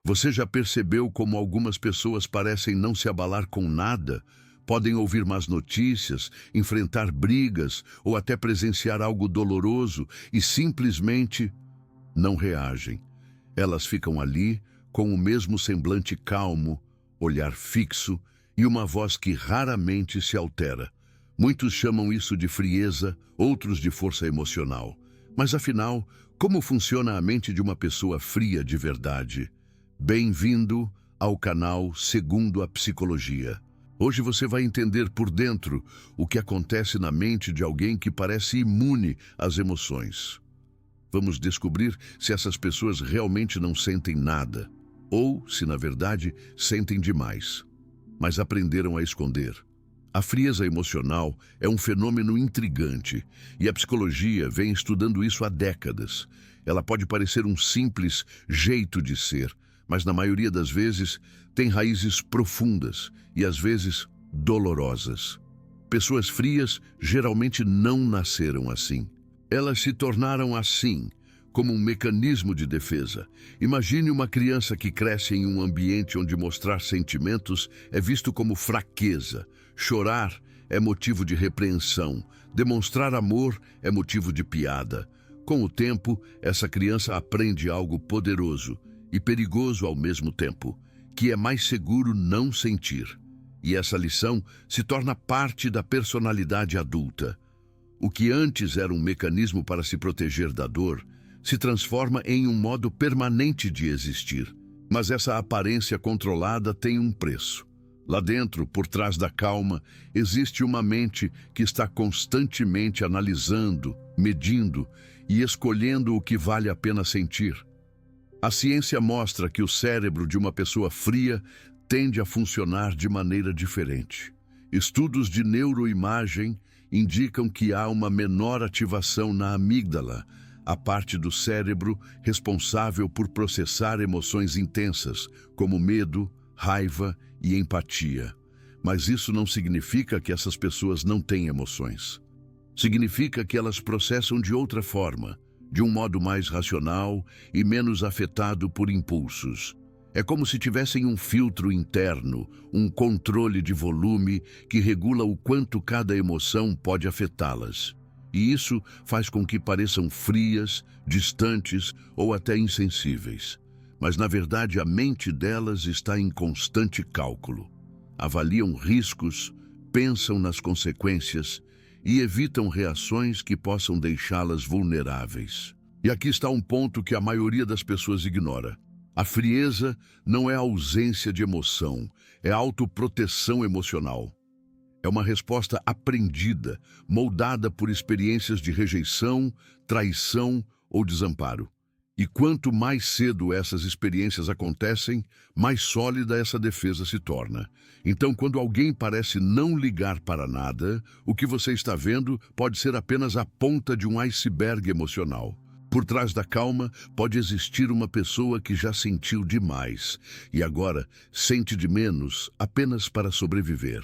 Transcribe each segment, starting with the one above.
Você já percebeu como algumas pessoas parecem não se abalar com nada? Podem ouvir más notícias, enfrentar brigas ou até presenciar algo doloroso e simplesmente não reagem. Elas ficam ali com o mesmo semblante calmo, olhar fixo e uma voz que raramente se altera. Muitos chamam isso de frieza, outros de força emocional. Mas afinal, como funciona a mente de uma pessoa fria de verdade? Bem-vindo ao canal Segundo a Psicologia. Hoje você vai entender por dentro o que acontece na mente de alguém que parece imune às emoções. Vamos descobrir se essas pessoas realmente não sentem nada, ou se, na verdade, sentem demais, mas aprenderam a esconder. A frieza emocional é um fenômeno intrigante e a psicologia vem estudando isso há décadas. Ela pode parecer um simples jeito de ser, mas na maioria das vezes tem raízes profundas e às vezes dolorosas. Pessoas frias geralmente não nasceram assim. Elas se tornaram assim, como um mecanismo de defesa. Imagine uma criança que cresce em um ambiente onde mostrar sentimentos é visto como fraqueza. Chorar é motivo de repreensão. Demonstrar amor é motivo de piada. Com o tempo, essa criança aprende algo poderoso e perigoso ao mesmo tempo, que é mais seguro não sentir. E essa lição se torna parte da personalidade adulta. O que antes era um mecanismo para se proteger da dor, se transforma em um modo permanente de existir. Mas essa aparência controlada tem um preço. Lá dentro, por trás da calma, existe uma mente que está constantemente analisando, medindo e escolhendo o que vale a pena sentir. A ciência mostra que o cérebro de uma pessoa fria tende a funcionar de maneira diferente. Estudos de neuroimagem indicam que há uma menor ativação na amígdala, a parte do cérebro responsável por processar emoções intensas, como medo, raiva e empatia. Mas isso não significa que essas pessoas não têm emoções. Significa que elas processam de outra forma, de um modo mais racional e menos afetado por impulsos. É como se tivessem um filtro interno, um controle de volume que regula o quanto cada emoção pode afetá-las. E isso faz com que pareçam frias, distantes ou até insensíveis. Mas, na verdade, a mente delas está em constante cálculo. Avaliam riscos, pensam nas consequências e evitam reações que possam deixá-las vulneráveis. E aqui está um ponto que a maioria das pessoas ignora. A frieza não é ausência de emoção, é autoproteção emocional. É uma resposta aprendida, moldada por experiências de rejeição, traição ou desamparo. E quanto mais cedo essas experiências acontecem, mais sólida essa defesa se torna. Então, quando alguém parece não ligar para nada, o que você está vendo pode ser apenas a ponta de um iceberg emocional. Por trás da calma, pode existir uma pessoa que já sentiu demais e agora sente de menos apenas para sobreviver.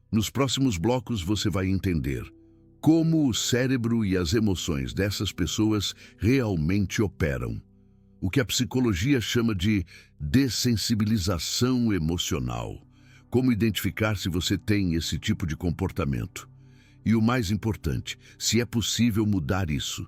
Nos próximos blocos você vai entender como o cérebro e as emoções dessas pessoas realmente operam. O que a psicologia chama de dessensibilização emocional. Como identificar se você tem esse tipo de comportamento. E o mais importante, se é possível mudar isso.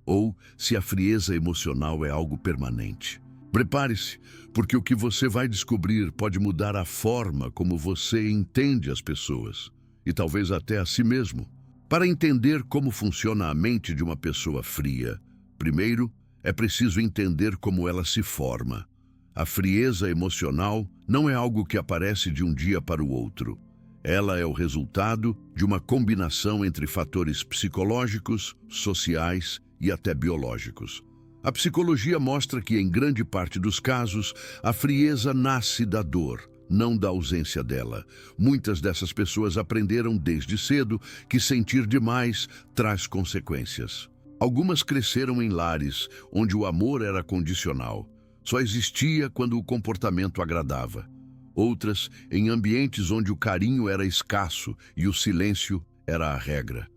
Ou se a frieza emocional é algo permanente. Prepare-se, porque o que você vai descobrir pode mudar a forma como você entende as pessoas. E talvez até a si mesmo. Para entender como funciona a mente de uma pessoa fria, primeiro, é preciso entender como ela se forma. A frieza emocional não é algo que aparece de um dia para o outro. Ela é o resultado de uma combinação entre fatores psicológicos, sociais e até biológicos. A psicologia mostra que, em grande parte dos casos, a frieza nasce da dor, não da ausência dela. Muitas dessas pessoas aprenderam desde cedo que sentir demais traz consequências. Algumas cresceram em lares onde o amor era condicional, só existia quando o comportamento agradava. Outras em ambientes onde o carinho era escasso e o silêncio era a regra.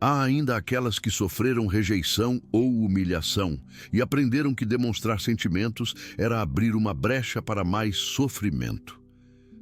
Há ainda aquelas que sofreram rejeição ou humilhação e aprenderam que demonstrar sentimentos era abrir uma brecha para mais sofrimento.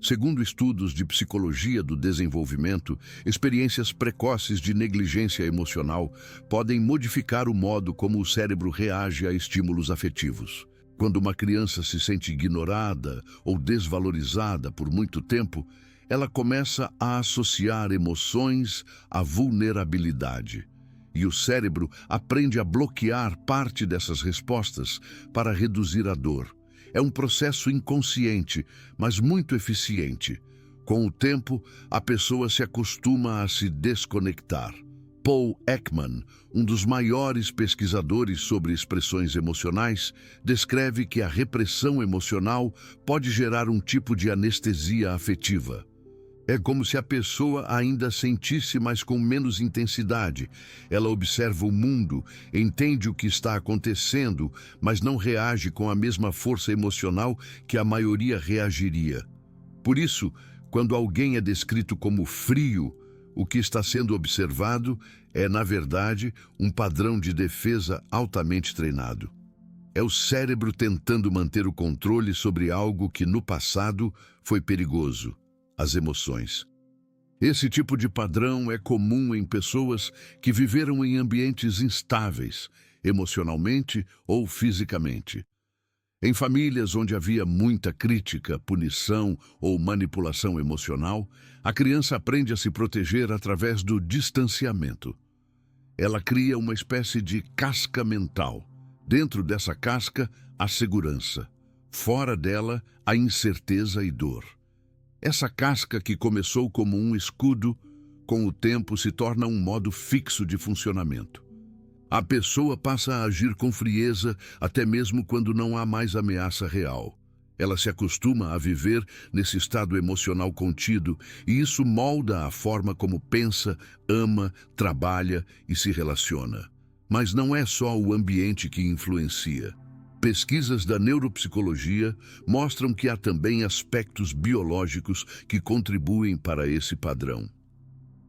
Segundo estudos de psicologia do desenvolvimento, experiências precoces de negligência emocional podem modificar o modo como o cérebro reage a estímulos afetivos. Quando uma criança se sente ignorada ou desvalorizada por muito tempo, ela começa a associar emoções à vulnerabilidade. E o cérebro aprende a bloquear parte dessas respostas para reduzir a dor. É um processo inconsciente, mas muito eficiente. Com o tempo, a pessoa se acostuma a se desconectar. Paul Ekman, um dos maiores pesquisadores sobre expressões emocionais, descreve que a repressão emocional pode gerar um tipo de anestesia afetiva. É como se a pessoa ainda sentisse, mas com menos intensidade. Ela observa o mundo, entende o que está acontecendo, mas não reage com a mesma força emocional que a maioria reagiria. Por isso, quando alguém é descrito como frio, o que está sendo observado é, na verdade, um padrão de defesa altamente treinado. É o cérebro tentando manter o controle sobre algo que no passado foi perigoso. As emoções. Esse tipo de padrão é comum em pessoas que viveram em ambientes instáveis, emocionalmente ou fisicamente. Em famílias onde havia muita crítica, punição ou manipulação emocional, a criança aprende a se proteger através do distanciamento. Ela cria uma espécie de casca mental. Dentro dessa casca, a segurança. Fora dela, a incerteza e dor. Essa casca, que começou como um escudo, com o tempo se torna um modo fixo de funcionamento. A pessoa passa a agir com frieza até mesmo quando não há mais ameaça real. Ela se acostuma a viver nesse estado emocional contido e isso molda a forma como pensa, ama, trabalha e se relaciona. Mas não é só o ambiente que influencia. Pesquisas da neuropsicologia mostram que há também aspectos biológicos que contribuem para esse padrão.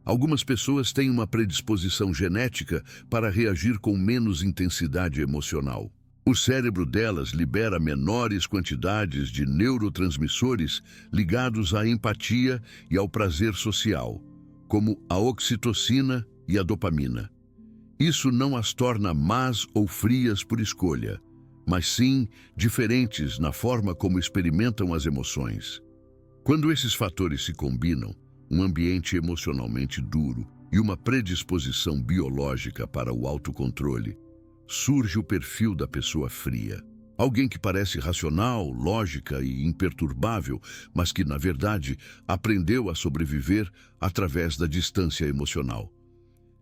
Algumas pessoas têm uma predisposição genética para reagir com menos intensidade emocional. O cérebro delas libera menores quantidades de neurotransmissores ligados à empatia e ao prazer social, como a oxitocina e a dopamina. Isso não as torna más ou frias por escolha, mas sim diferentes na forma como experimentam as emoções. Quando esses fatores se combinam, um ambiente emocionalmente duro e uma predisposição biológica para o autocontrole, surge o perfil da pessoa fria. Alguém que parece racional, lógica e imperturbável, mas que, na verdade, aprendeu a sobreviver através da distância emocional.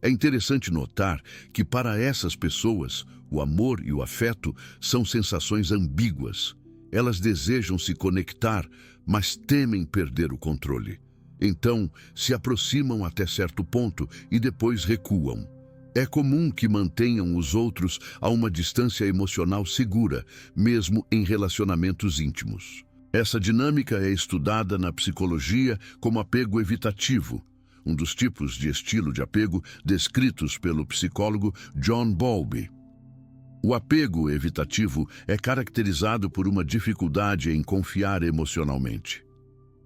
É interessante notar que, para essas pessoas, o amor e o afeto são sensações ambíguas. Elas desejam se conectar, mas temem perder o controle. Então, se aproximam até certo ponto e depois recuam. É comum que mantenham os outros a uma distância emocional segura, mesmo em relacionamentos íntimos. Essa dinâmica é estudada na psicologia como apego evitativo, um dos tipos de estilo de apego descritos pelo psicólogo John Bowlby. O apego evitativo é caracterizado por uma dificuldade em confiar emocionalmente.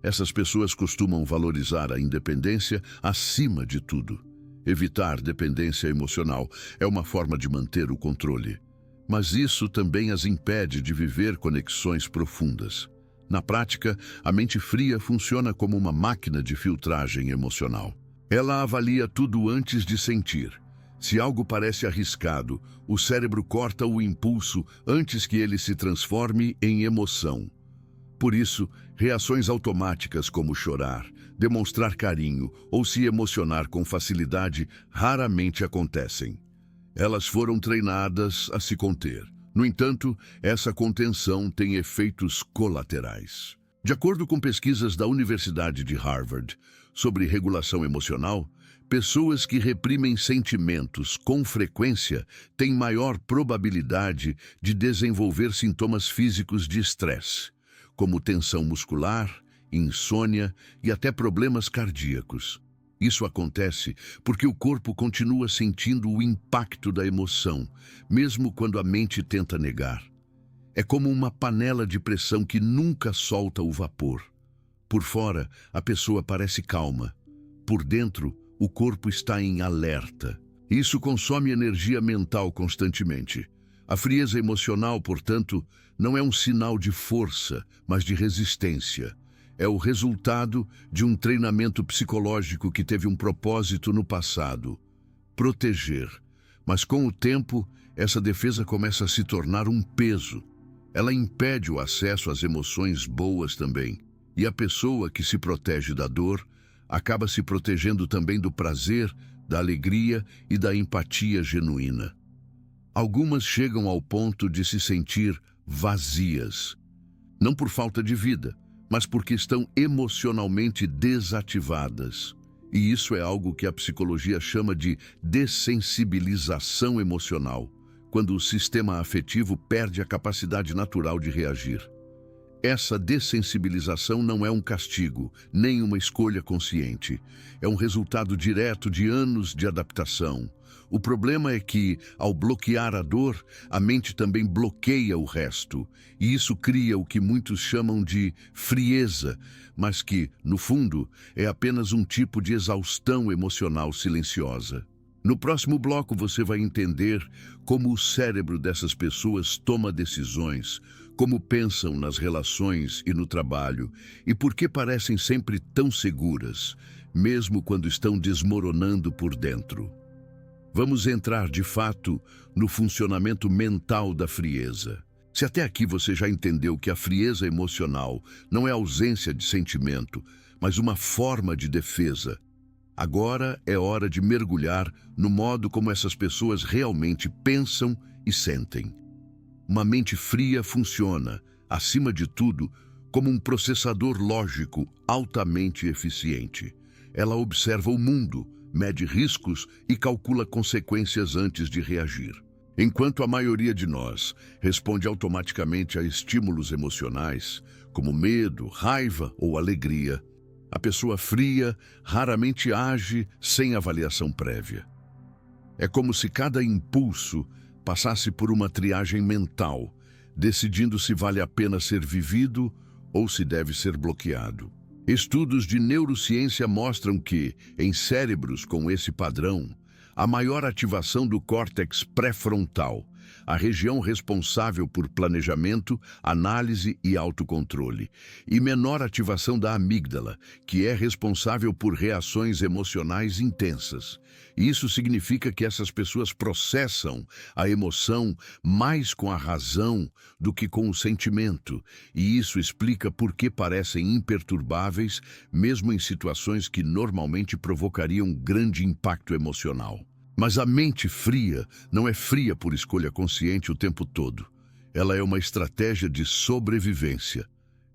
Essas pessoas costumam valorizar a independência acima de tudo. Evitar dependência emocional é uma forma de manter o controle, mas isso também as impede de viver conexões profundas. Na prática, a mente fria funciona como uma máquina de filtragem emocional. Ela avalia tudo antes de sentir. Se algo parece arriscado, o cérebro corta o impulso antes que ele se transforme em emoção. Por isso, reações automáticas como chorar, demonstrar carinho ou se emocionar com facilidade raramente acontecem. Elas foram treinadas a se conter. No entanto, essa contenção tem efeitos colaterais. De acordo com pesquisas da Universidade de Harvard sobre regulação emocional, pessoas que reprimem sentimentos com frequência têm maior probabilidade de desenvolver sintomas físicos de estresse, como tensão muscular, insônia e até problemas cardíacos. Isso acontece porque o corpo continua sentindo o impacto da emoção, mesmo quando a mente tenta negar. É como uma panela de pressão que nunca solta o vapor. Por fora, a pessoa parece calma. Por dentro, o corpo está em alerta. Isso consome energia mental constantemente. A frieza emocional, portanto, não é um sinal de força, mas de resistência. É o resultado de um treinamento psicológico que teve um propósito no passado: proteger. Mas com o tempo, essa defesa começa a se tornar um peso. Ela impede o acesso às emoções boas também. E a pessoa que se protege da dor acaba se protegendo também do prazer, da alegria e da empatia genuína. Algumas chegam ao ponto de se sentir vazias, não por falta de vida, mas porque estão emocionalmente desativadas. E isso é algo que a psicologia chama de dessensibilização emocional, quando o sistema afetivo perde a capacidade natural de reagir. Essa dessensibilização não é um castigo, nem uma escolha consciente. É um resultado direto de anos de adaptação. O problema é que, ao bloquear a dor, a mente também bloqueia o resto. E isso cria o que muitos chamam de frieza, mas que, no fundo, é apenas um tipo de exaustão emocional silenciosa. No próximo bloco você vai entender como o cérebro dessas pessoas toma decisões, como pensam nas relações e no trabalho, e por que parecem sempre tão seguras, mesmo quando estão desmoronando por dentro. Vamos entrar, de fato, no funcionamento mental da frieza. Se até aqui você já entendeu que a frieza emocional não é ausência de sentimento, mas uma forma de defesa, agora é hora de mergulhar no modo como essas pessoas realmente pensam e sentem. Uma mente fria funciona, acima de tudo, como um processador lógico altamente eficiente. Ela observa o mundo, mede riscos e calcula consequências antes de reagir. Enquanto a maioria de nós responde automaticamente a estímulos emocionais, como medo, raiva ou alegria, a pessoa fria raramente age sem avaliação prévia. É como se cada impulso passasse por uma triagem mental, decidindo se vale a pena ser vivido ou se deve ser bloqueado. Estudos de neurociência mostram que, em cérebros com esse padrão, há maior ativação do córtex pré-frontal, a região responsável por planejamento, análise e autocontrole, e menor ativação da amígdala, que é responsável por reações emocionais intensas. Isso significa que essas pessoas processam a emoção mais com a razão do que com o sentimento, e isso explica por que parecem imperturbáveis, mesmo em situações que normalmente provocariam grande impacto emocional. Mas a mente fria não é fria por escolha consciente o tempo todo. Ela é uma estratégia de sobrevivência.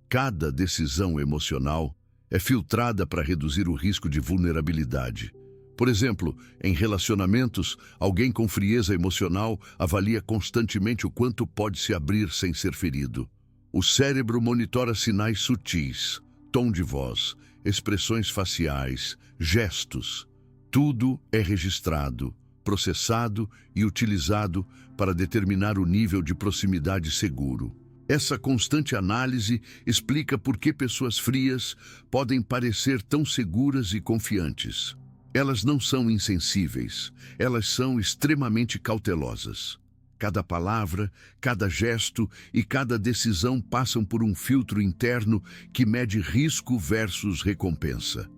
Cada decisão emocional é filtrada para reduzir o risco de vulnerabilidade. Por exemplo, em relacionamentos, alguém com frieza emocional avalia constantemente o quanto pode se abrir sem ser ferido. O cérebro monitora sinais sutis, tom de voz, expressões faciais, gestos. Tudo é registrado, processado e utilizado para determinar o nível de proximidade seguro. Essa constante análise explica por que pessoas frias podem parecer tão seguras e confiantes. Elas não são insensíveis, elas são extremamente cautelosas. Cada palavra, cada gesto e cada decisão passam por um filtro interno que mede risco versus recompensa.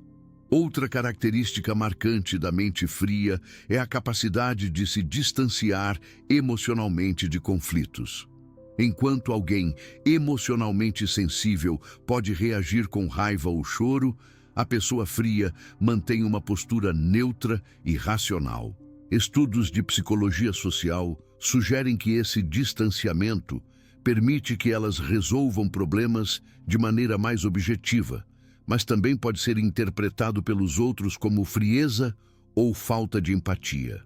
Outra característica marcante da mente fria é a capacidade de se distanciar emocionalmente de conflitos. Enquanto alguém emocionalmente sensível pode reagir com raiva ou choro, a pessoa fria mantém uma postura neutra e racional. Estudos de psicologia social sugerem que esse distanciamento permite que elas resolvam problemas de maneira mais objetiva, mas também pode ser interpretado pelos outros como frieza ou falta de empatia.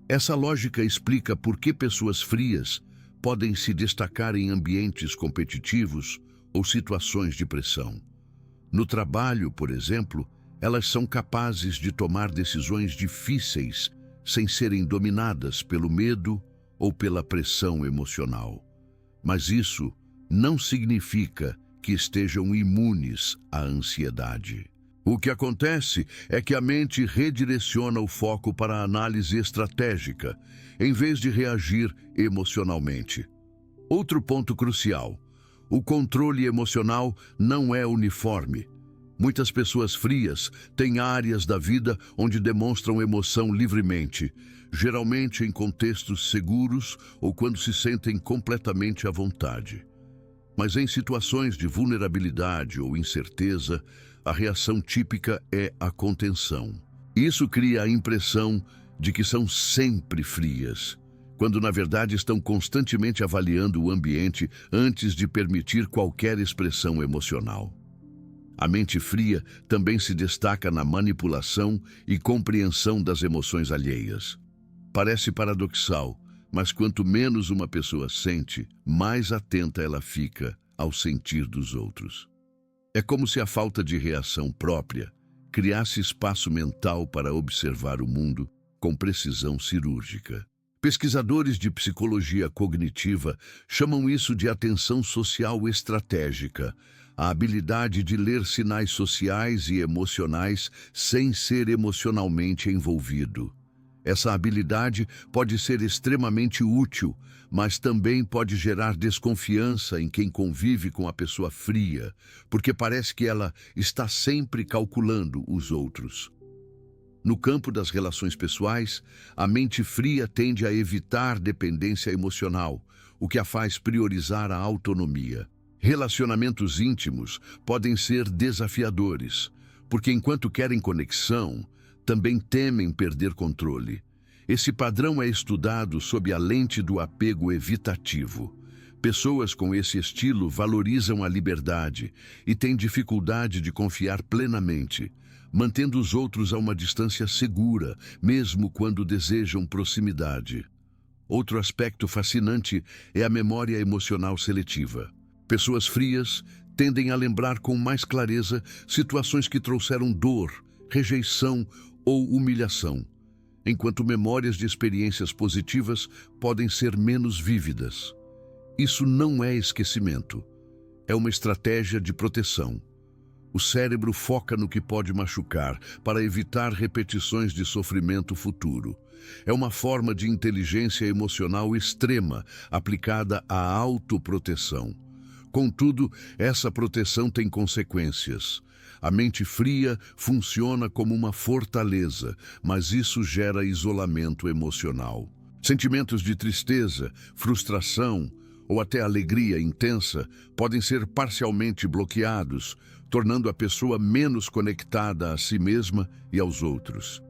Essa lógica explica por que pessoas frias podem se destacar em ambientes competitivos ou situações de pressão. No trabalho, por exemplo, Elas são capazes de tomar decisões difíceis sem serem dominadas pelo medo ou pela pressão emocional. Mas isso não significa que estejam imunes à ansiedade. O que acontece é que a mente redireciona o foco para a análise estratégica, em vez de reagir emocionalmente. Outro ponto crucial: o controle emocional não é uniforme. Muitas pessoas frias têm áreas da vida onde demonstram emoção livremente, geralmente em contextos seguros ou quando se sentem completamente à vontade. Mas em situações de vulnerabilidade ou incerteza, a reação típica é a contenção. Isso cria a impressão de que são sempre frias, quando na verdade estão constantemente avaliando o ambiente antes de permitir qualquer expressão emocional. A mente fria também se destaca na manipulação e compreensão das emoções alheias. Parece paradoxal, mas quanto menos uma pessoa sente, mais atenta ela fica ao sentir dos outros. É como se a falta de reação própria criasse espaço mental para observar o mundo com precisão cirúrgica. Pesquisadores de psicologia cognitiva chamam isso de atenção social estratégica, a habilidade de ler sinais sociais e emocionais sem ser emocionalmente envolvido. Essa habilidade pode ser extremamente útil, mas também pode gerar desconfiança em quem convive com a pessoa fria, porque parece que ela está sempre calculando os outros. No campo das relações pessoais, a mente fria tende a evitar dependência emocional, o que a faz priorizar a autonomia. Relacionamentos íntimos podem ser desafiadores, porque enquanto querem conexão, também temem perder controle. Esse padrão é estudado sob a lente do apego evitativo. Pessoas com esse estilo valorizam a liberdade e têm dificuldade de confiar plenamente, mantendo os outros a uma distância segura, mesmo quando desejam proximidade. Outro aspecto fascinante é a memória emocional seletiva. Pessoas frias tendem a lembrar com mais clareza situações que trouxeram dor, rejeição ou humilhação, enquanto memórias de experiências positivas podem ser menos vívidas. Isso não é esquecimento, é uma estratégia de proteção. O cérebro foca no que pode machucar para evitar repetições de sofrimento futuro. É uma forma de inteligência emocional extrema aplicada à autoproteção. Contudo, essa proteção tem consequências. A mente fria funciona como uma fortaleza, mas isso gera isolamento emocional. Sentimentos de tristeza, frustração ou até alegria intensa podem ser parcialmente bloqueados, tornando a pessoa menos conectada a si mesma e aos outros.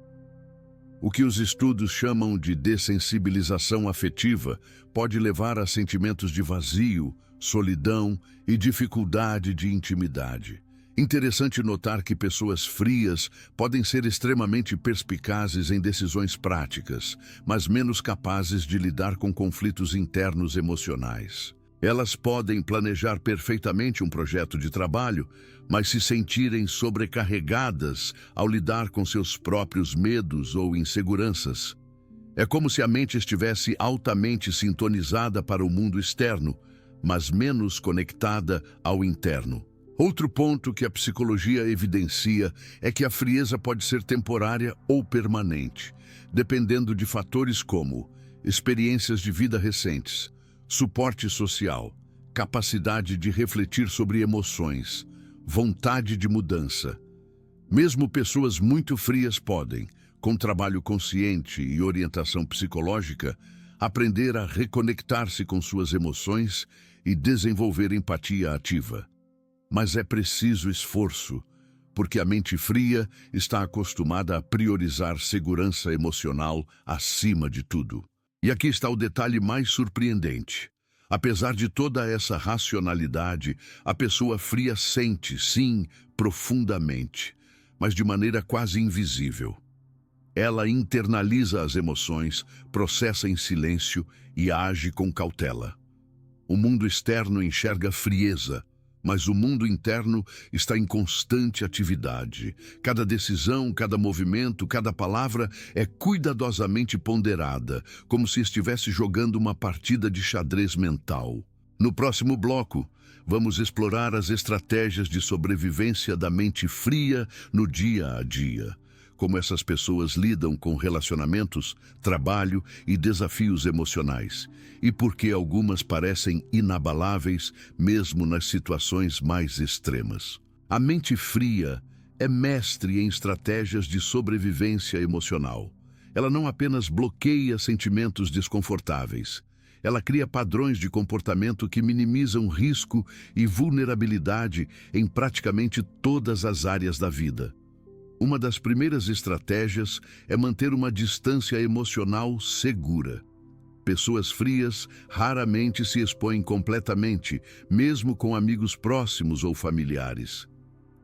O que os estudos chamam de dessensibilização afetiva pode levar a sentimentos de vazio, solidão e dificuldade de intimidade. Interessante notar que pessoas frias podem ser extremamente perspicazes em decisões práticas, mas menos capazes de lidar com conflitos internos emocionais. Elas podem planejar perfeitamente um projeto de trabalho, mas se sentirem sobrecarregadas ao lidar com seus próprios medos ou inseguranças. É como se a mente estivesse altamente sintonizada para o mundo externo, mas menos conectada ao interno. Outro ponto que a psicologia evidencia é que a frieza pode ser temporária ou permanente, dependendo de fatores como experiências de vida recentes, suporte social, capacidade de refletir sobre emoções, vontade de mudança. Mesmo pessoas muito frias podem, com trabalho consciente e orientação psicológica, aprender a reconectar-se com suas emoções e desenvolver empatia ativa. Mas é preciso esforço, porque a mente fria está acostumada a priorizar segurança emocional acima de tudo. E aqui está o detalhe mais surpreendente. Apesar de toda essa racionalidade, a pessoa fria sente, sim, profundamente, mas de maneira quase invisível. Ela internaliza as emoções, processa em silêncio e age com cautela. O mundo externo enxerga frieza, Mas o mundo interno está em constante atividade. Cada decisão, cada movimento, cada palavra é cuidadosamente ponderada, como se estivesse jogando uma partida de xadrez mental. No próximo bloco, vamos explorar as estratégias de sobrevivência da mente fria no dia a dia. Como essas pessoas lidam com relacionamentos, trabalho e desafios emocionais, e por que algumas parecem inabaláveis mesmo nas situações mais extremas. A mente fria é mestre em estratégias de sobrevivência emocional. Ela não apenas bloqueia sentimentos desconfortáveis, ela cria padrões de comportamento que minimizam risco e vulnerabilidade em praticamente todas as áreas da vida. Uma das primeiras estratégias é manter uma distância emocional segura. Pessoas frias raramente se expõem completamente, mesmo com amigos próximos ou familiares.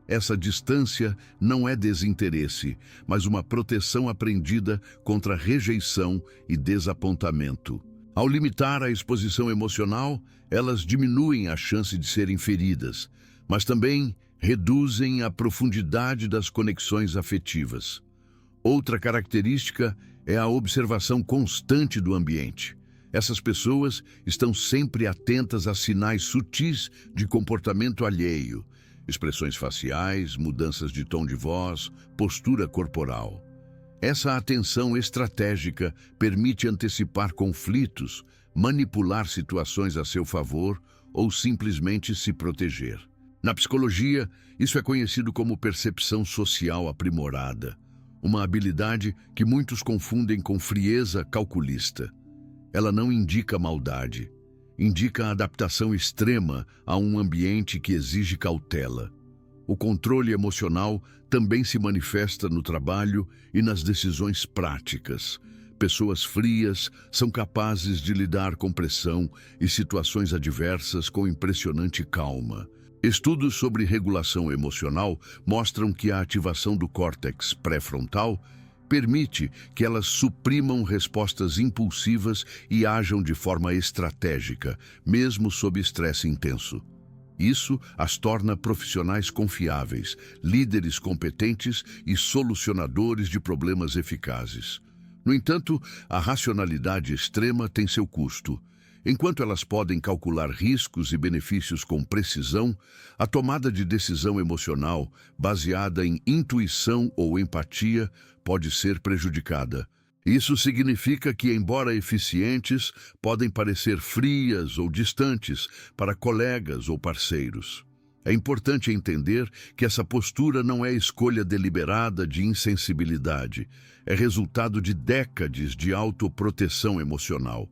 Essa distância não é desinteresse, mas uma proteção aprendida contra rejeição e desapontamento. Ao limitar a exposição emocional, elas diminuem a chance de serem feridas, mas também reduzem a profundidade das conexões afetivas. Outra característica é a observação constante do ambiente. Essas pessoas estão sempre atentas a sinais sutis de comportamento alheio, expressões faciais, mudanças de tom de voz, postura corporal. Essa atenção estratégica permite antecipar conflitos, manipular situações a seu favor ou simplesmente se proteger. Na psicologia, isso é conhecido como percepção social aprimorada, uma habilidade que muitos confundem com frieza calculista. Ela não indica maldade, indica adaptação extrema a um ambiente que exige cautela. O controle emocional também se manifesta no trabalho e nas decisões práticas. Pessoas frias são capazes de lidar com pressão e situações adversas com impressionante calma. Estudos sobre regulação emocional mostram que a ativação do córtex pré-frontal permite que elas suprimam respostas impulsivas e ajam de forma estratégica, mesmo sob estresse intenso. Isso as torna profissionais confiáveis, líderes competentes e solucionadores de problemas eficazes. No entanto, a racionalidade extrema tem seu custo. Enquanto elas podem calcular riscos e benefícios com precisão, a tomada de decisão emocional, baseada em intuição ou empatia, pode ser prejudicada. Isso significa que, embora eficientes, podem parecer frias ou distantes para colegas ou parceiros. É importante entender que essa postura não é escolha deliberada de insensibilidade, é resultado de décadas de autoproteção emocional.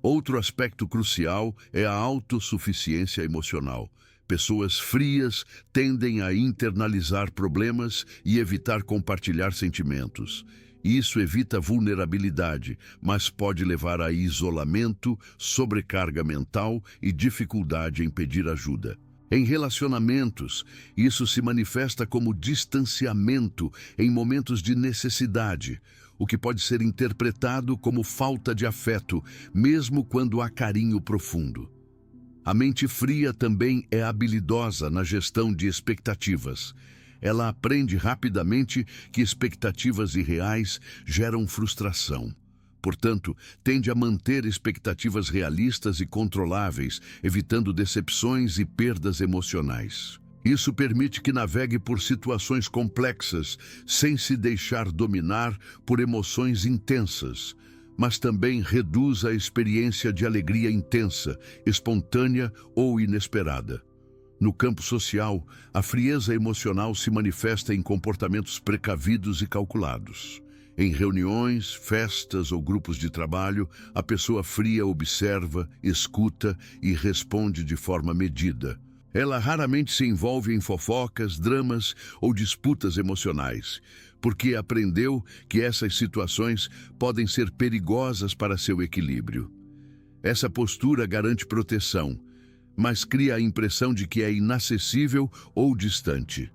Outro aspecto crucial é a autossuficiência emocional. Pessoas frias tendem a internalizar problemas e evitar compartilhar sentimentos. Isso evita vulnerabilidade, mas pode levar a isolamento, sobrecarga mental e dificuldade em pedir ajuda. Em relacionamentos, isso se manifesta como distanciamento em momentos de necessidade, o que pode ser interpretado como falta de afeto, mesmo quando há carinho profundo. A mente fria também é habilidosa na gestão de expectativas. Ela aprende rapidamente que expectativas irreais geram frustração. Portanto, tende a manter expectativas realistas e controláveis, evitando decepções e perdas emocionais. Isso permite que navegue por situações complexas, sem se deixar dominar por emoções intensas, mas também reduz a experiência de alegria intensa, espontânea ou inesperada. No campo social, a frieza emocional se manifesta em comportamentos precavidos e calculados. Em reuniões, festas ou grupos de trabalho, a pessoa fria observa, escuta e responde de forma medida. Ela raramente se envolve em fofocas, dramas ou disputas emocionais, porque aprendeu que essas situações podem ser perigosas para seu equilíbrio. Essa postura garante proteção, mas cria a impressão de que é inacessível ou distante.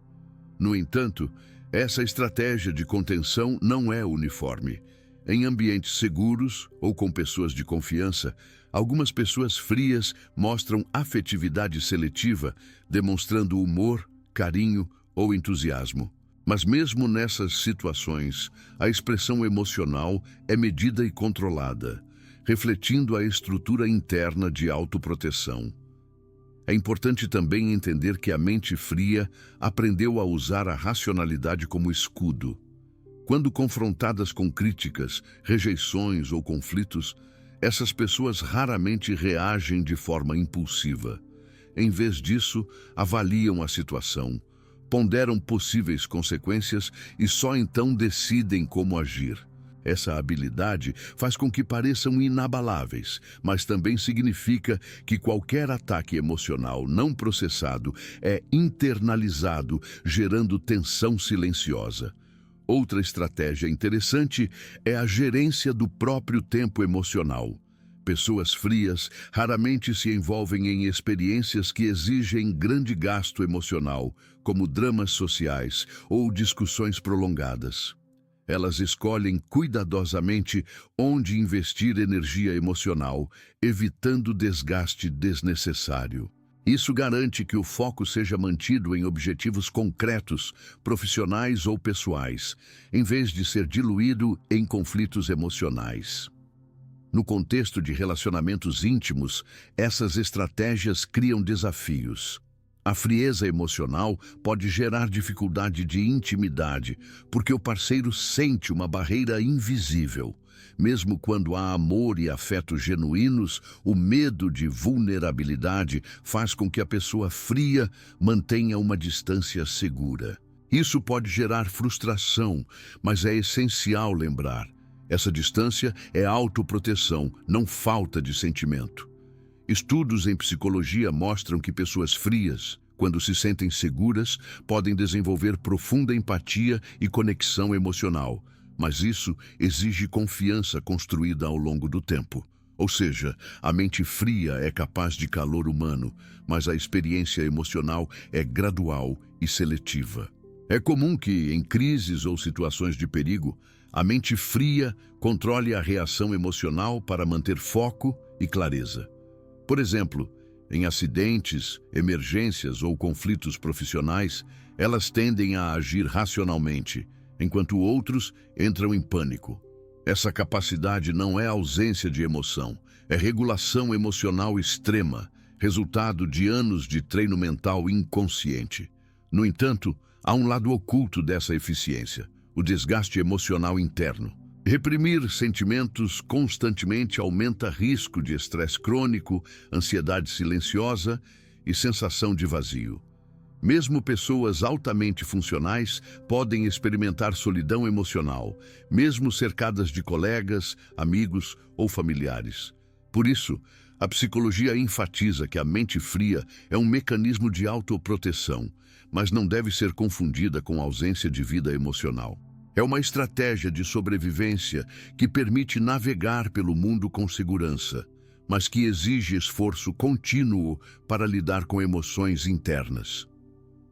No entanto, essa estratégia de contenção não é uniforme. Em ambientes seguros ou com pessoas de confiança, Algumas pessoas frias mostram afetividade seletiva, demonstrando humor, carinho ou entusiasmo. Mas mesmo nessas situações, a expressão emocional é medida e controlada, refletindo a estrutura interna de autoproteção. É importante também entender que a mente fria aprendeu a usar a racionalidade como escudo. Quando confrontadas com críticas, rejeições ou conflitos, essas pessoas raramente reagem de forma impulsiva. Em vez disso, avaliam a situação, ponderam possíveis consequências e só então decidem como agir. Essa habilidade faz com que pareçam inabaláveis, mas também significa que qualquer ataque emocional não processado é internalizado, gerando tensão silenciosa. Outra estratégia interessante é a gerência do próprio tempo emocional. Pessoas frias raramente se envolvem em experiências que exigem grande gasto emocional, como dramas sociais ou discussões prolongadas. Elas escolhem cuidadosamente onde investir energia emocional, evitando desgaste desnecessário. Isso garante que o foco seja mantido em objetivos concretos, profissionais ou pessoais, em vez de ser diluído em conflitos emocionais. No contexto de relacionamentos íntimos, essas estratégias criam desafios. A frieza emocional pode gerar dificuldade de intimidade, porque o parceiro sente uma barreira invisível. Mesmo quando há amor e afeto genuínos, o medo de vulnerabilidade faz com que a pessoa fria mantenha uma distância segura. Isso pode gerar frustração, mas é essencial lembrar: essa distância é autoproteção, não falta de sentimento. Estudos em psicologia mostram que pessoas frias, quando se sentem seguras, podem desenvolver profunda empatia e conexão emocional, mas isso exige confiança construída ao longo do tempo. Ou seja, a mente fria é capaz de calor humano, mas a experiência emocional é gradual e seletiva. É comum que, em crises ou situações de perigo, a mente fria controle a reação emocional para manter foco e clareza. Por exemplo, em acidentes, emergências ou conflitos profissionais, elas tendem a agir racionalmente, enquanto outros entram em pânico. Essa capacidade não é ausência de emoção, é regulação emocional extrema, resultado de anos de treino mental inconsciente. No entanto, há um lado oculto dessa eficiência: o desgaste emocional interno. Reprimir sentimentos constantemente aumenta risco de estresse crônico, ansiedade silenciosa e sensação de vazio. Mesmo pessoas altamente funcionais podem experimentar solidão emocional, mesmo cercadas de colegas, amigos ou familiares. Por isso, a psicologia enfatiza que a mente fria é um mecanismo de autoproteção, mas não deve ser confundida com ausência de vida emocional. É uma estratégia de sobrevivência que permite navegar pelo mundo com segurança, mas que exige esforço contínuo para lidar com emoções internas.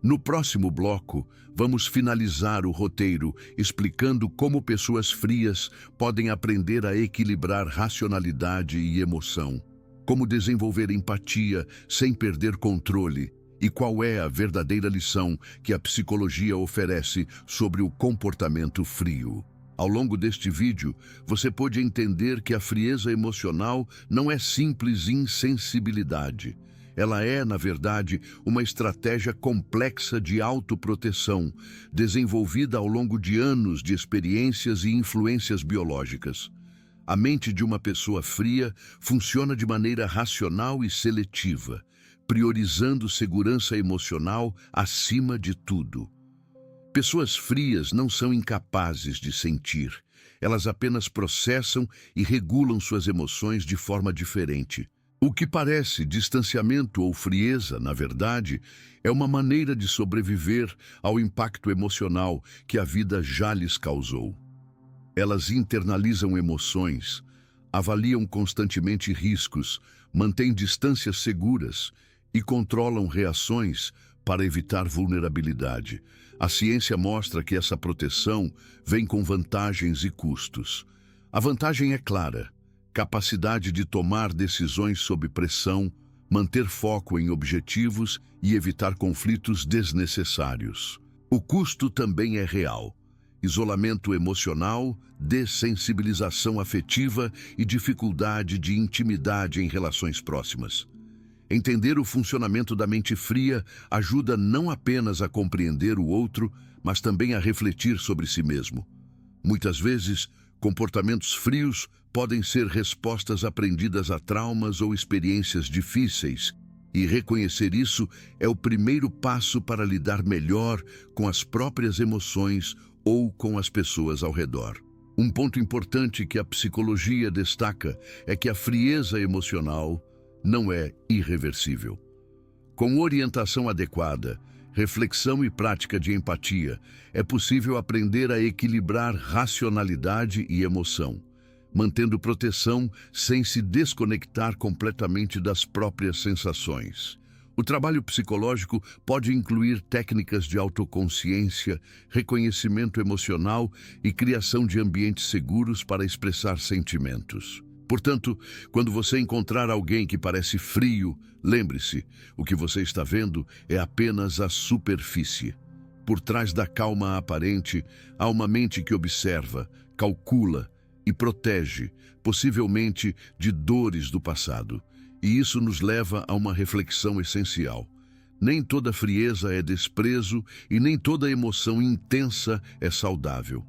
No próximo bloco, vamos finalizar o roteiro explicando como pessoas frias podem aprender a equilibrar racionalidade e emoção, como desenvolver empatia sem perder controle, e qual é a verdadeira lição que a psicologia oferece sobre o comportamento frio. Ao longo deste vídeo, você pode entender que a frieza emocional não é simples insensibilidade. Ela é, na verdade, uma estratégia complexa de autoproteção, desenvolvida ao longo de anos de experiências e influências biológicas. A mente de uma pessoa fria funciona de maneira racional e seletiva, priorizando segurança emocional acima de tudo. Pessoas frias não são incapazes de sentir. Elas apenas processam e regulam suas emoções de forma diferente. O que parece distanciamento ou frieza, na verdade, é uma maneira de sobreviver ao impacto emocional que a vida já lhes causou. Elas internalizam emoções, avaliam constantemente riscos, mantêm distâncias seguras e controlam reações para evitar vulnerabilidade. A ciência mostra que essa proteção vem com vantagens e custos. A vantagem é clara: capacidade de tomar decisões sob pressão, manter foco em objetivos e evitar conflitos desnecessários. O custo também é real. Isolamento emocional, dessensibilização afetiva e dificuldade de intimidade em relações próximas. Entender o funcionamento da mente fria ajuda não apenas a compreender o outro, mas também a refletir sobre si mesmo. Muitas vezes, comportamentos frios podem ser respostas aprendidas a traumas ou experiências difíceis, e reconhecer isso é o primeiro passo para lidar melhor com as próprias emoções ou com as pessoas ao redor. Um ponto importante que a psicologia destaca é que a frieza emocional não é irreversível. Com orientação adequada, reflexão e prática de empatia, é possível aprender a equilibrar racionalidade e emoção, mantendo proteção sem se desconectar completamente das próprias sensações. O trabalho psicológico pode incluir técnicas de autoconsciência, reconhecimento emocional e criação de ambientes seguros para expressar sentimentos. Portanto, quando você encontrar alguém que parece frio, lembre-se, o que você está vendo é apenas a superfície. Por trás da calma aparente, há uma mente que observa, calcula e protege, possivelmente de dores do passado. E isso nos leva a uma reflexão essencial. Nem toda frieza é desprezo e nem toda emoção intensa é saudável.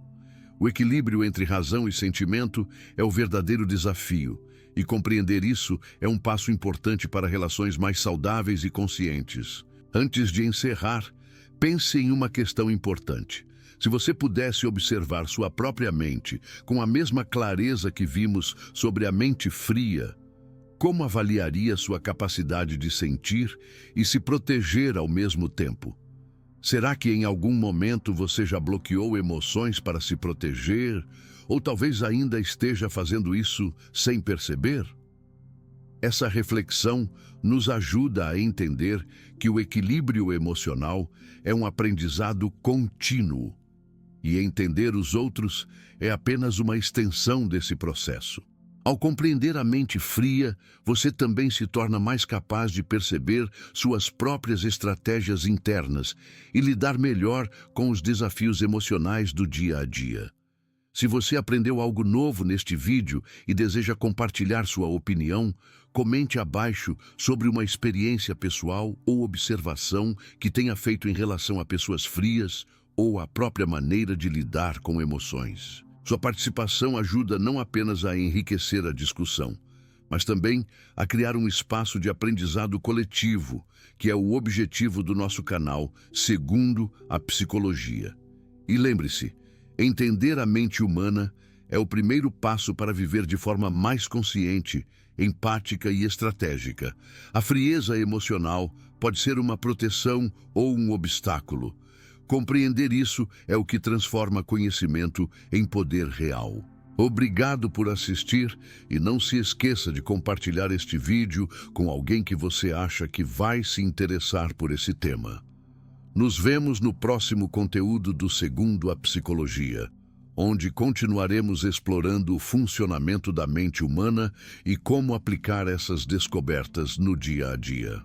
O equilíbrio entre razão e sentimento é o verdadeiro desafio, e compreender isso é um passo importante para relações mais saudáveis e conscientes. Antes de encerrar, pense em uma questão importante. Se você pudesse observar sua própria mente com a mesma clareza que vimos sobre a mente fria, como avaliaria sua capacidade de sentir e se proteger ao mesmo tempo? Será que em algum momento você já bloqueou emoções para se proteger, ou talvez ainda esteja fazendo isso sem perceber? Essa reflexão nos ajuda a entender que o equilíbrio emocional é um aprendizado contínuo, e entender os outros é apenas uma extensão desse processo. Ao compreender a mente fria, você também se torna mais capaz de perceber suas próprias estratégias internas e lidar melhor com os desafios emocionais do dia a dia. Se você aprendeu algo novo neste vídeo e deseja compartilhar sua opinião, comente abaixo sobre uma experiência pessoal ou observação que tenha feito em relação a pessoas frias ou a própria maneira de lidar com emoções. Sua participação ajuda não apenas a enriquecer a discussão, mas também a criar um espaço de aprendizado coletivo, que é o objetivo do nosso canal, segundo a psicologia. E lembre-se, entender a mente humana é o primeiro passo para viver de forma mais consciente, empática e estratégica. A frieza emocional pode ser uma proteção ou um obstáculo. Compreender isso é o que transforma conhecimento em poder real. Obrigado por assistir e não se esqueça de compartilhar este vídeo com alguém que você acha que vai se interessar por esse tema. Nos vemos no próximo conteúdo do Segundo a Psicologia, onde continuaremos explorando o funcionamento da mente humana e como aplicar essas descobertas no dia a dia.